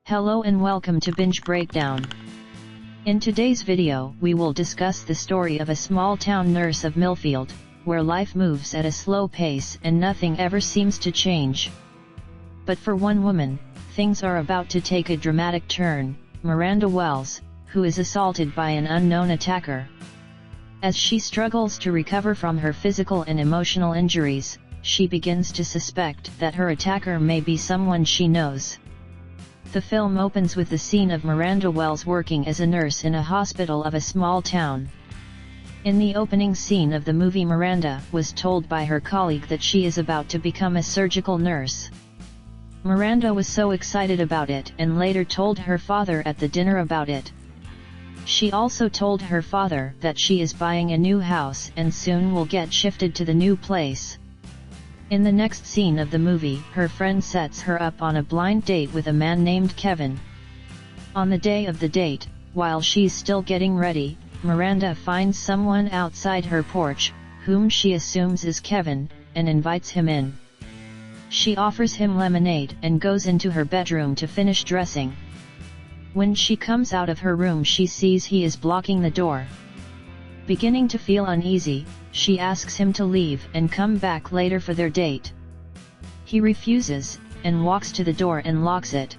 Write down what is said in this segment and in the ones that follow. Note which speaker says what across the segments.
Speaker 1: Hello and welcome to Binge Breakdown. In today's video, we will discuss the story of a small-town nurse of Millfield, where life moves at a slow pace and nothing ever seems to change. But for one woman, things are about to take a dramatic turn, Miranda Wells, who is assaulted by an unknown attacker. As she struggles to recover from her physical and emotional injuries, she begins to suspect that her attacker may be someone she knows. The film opens with the scene of Miranda Wells working as a nurse in a hospital of a small town. In the opening scene of the movie, Miranda was told by her colleague that she is about to become a surgical nurse. Miranda was so excited about it and later told her father at the dinner about it. She also told her father that she is buying a new house and soon will get shifted to the new place. In the next scene of the movie, her friend sets her up on a blind date with a man named Kevin. On the day of the date, while she's still getting ready, Miranda finds someone outside her porch, whom she assumes is Kevin, and invites him in. She offers him lemonade and goes into her bedroom to finish dressing. When she comes out of her room, she sees he is blocking the door. Beginning to feel uneasy, she asks him to leave and come back later for their date. He refuses, and walks to the door and locks it.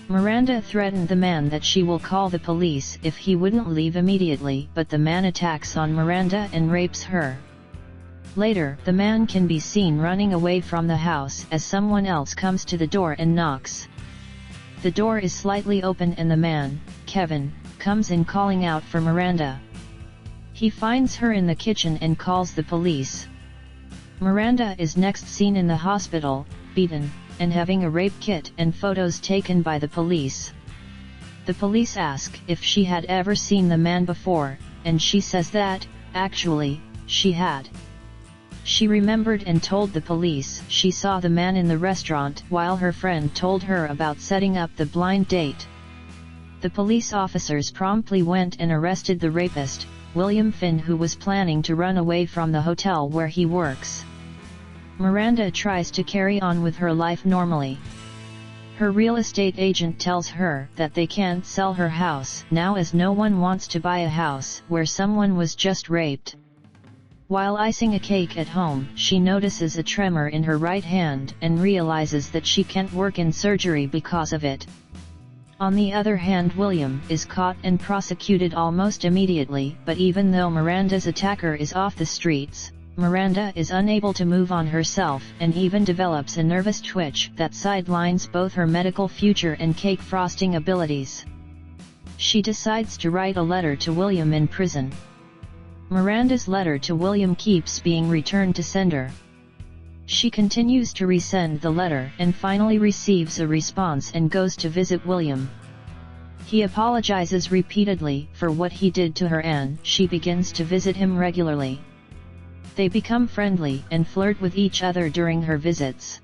Speaker 1: Miranda threatened the man that she will call the police if he wouldn't leave immediately, but the man attacks on Miranda and rapes her. Later, the man can be seen running away from the house as someone else comes to the door and knocks. The door is slightly open and the man, Kevin, comes in calling out for Miranda. He finds her in the kitchen and calls the police. Miranda is next seen in the hospital, beaten, and having a rape kit and photos taken by the police. The police ask if she had ever seen the man before, and she says that, actually, she had. She remembered and told the police she saw the man in the restaurant while her friend told her about setting up the blind date. The police officers promptly went and arrested the rapist, William Finn, who was planning to run away from the hotel where he works. Miranda tries to carry on with her life normally. Her real estate agent tells her that they can't sell her house now as no one wants to buy a house where someone was just raped. While icing a cake at home, she notices a tremor in her right hand and realizes that she can't work in surgery because of it. On the other hand, William is caught and prosecuted almost immediately, but even though Miranda's attacker is off the streets, Miranda is unable to move on herself and even develops a nervous twitch that sidelines both her medical future and cake frosting abilities. She decides to write a letter to William in prison. Miranda's letter to William keeps being returned to sender. She continues to resend the letter and finally receives a response and goes to visit William. He apologizes repeatedly for what he did to her and she begins to visit him regularly. They become friendly and flirt with each other during her visits.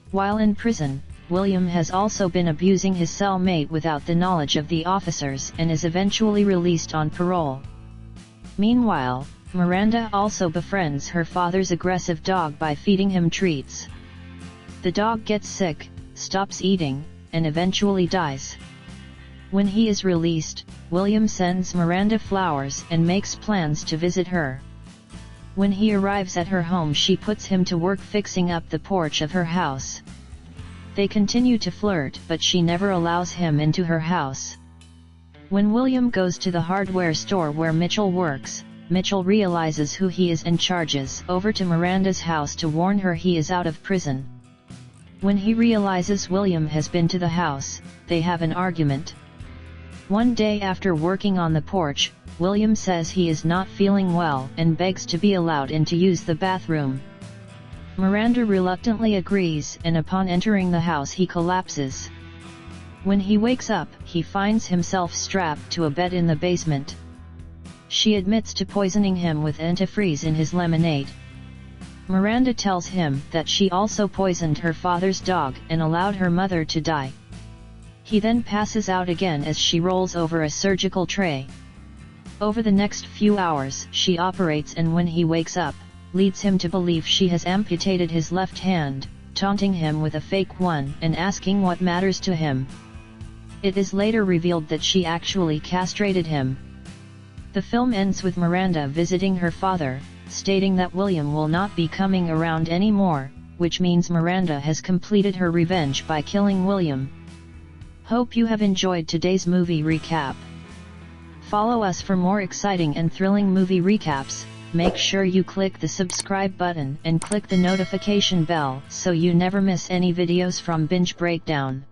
Speaker 1: While in prison, William has also been abusing his cellmate without the knowledge of the officers and is eventually released on parole. Meanwhile, Miranda also befriends her father's aggressive dog by feeding him treats. The dog gets sick, stops eating, and eventually dies. When he is released, William sends Miranda flowers and makes plans to visit her. When he arrives at her home, she puts him to work fixing up the porch of her house. They continue to flirt, but she never allows him into her house. When William goes to the hardware store where Mitchell works, Mitchell realizes who he is and charges over to Miranda's house to warn her he is out of prison. When he realizes William has been to the house, they have an argument. One day after working on the porch, William says he is not feeling well and begs to be allowed in to use the bathroom. Miranda reluctantly agrees, and upon entering the house he collapses. When he wakes up, he finds himself strapped to a bed in the basement. She admits to poisoning him with antifreeze in his lemonade. Miranda tells him that she also poisoned her father's dog and allowed her mother to die. He then passes out again as she rolls over a surgical tray. Over the next few hours, she operates, and when he wakes up, leads him to believe she has amputated his left hand, taunting him with a fake one and asking what matters to him. It is later revealed that she actually castrated him. The film ends with Miranda visiting her father, stating that William will not be coming around anymore, which means Miranda has completed her revenge by killing William. Hope you have enjoyed today's movie recap. Follow us for more exciting and thrilling movie recaps. Make sure you click the subscribe button and click the notification bell so you never miss any videos from Binge Breakdown.